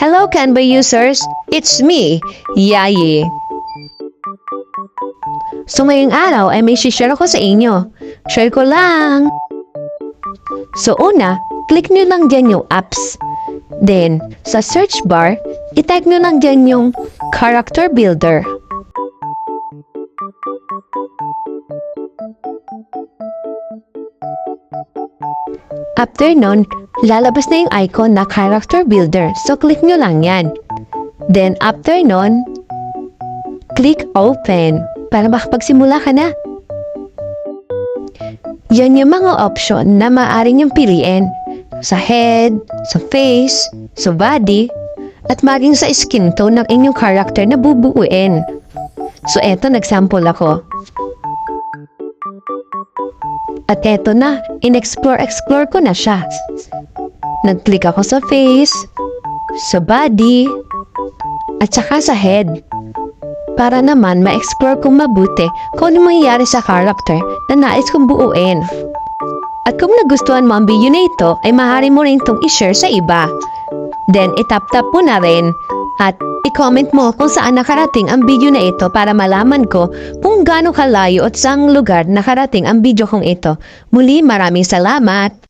Hello Canva users, it's me, Yayi. So ngayong araw ay may share ako sa inyo. Share ko lang. So una, click nyo lang dyan yung apps. Then, sa search bar, itype nyo lang dyan yung character builder. After nun, lalabas na yung icon na character builder. So, click nyo lang yan. Then, after nun, click open para makapagsimula ka na. Yan yung mga option na maaaring yung piliin. Sa head, sa face, sa body, at maging sa skin tone ng inyong character na bubuuin. So, eto, nag-sample ako. At eto na, in-explore ko na siya. Nag-click ako sa face, sa body, at saka sa head. Para naman ma-explore kong mabuti kung ano mangyayari sa character na nais kong buuin. At kung nagustuhan mo ang video na ito, ay maaari mo rin itong i-share sa iba. Then, itap-tap mo na rin at i-comment mo kung saan nakarating ang video na ito para malaman ko kung gaano kalayo at saang lugar nakarating ang video kong ito. Muli, maraming salamat!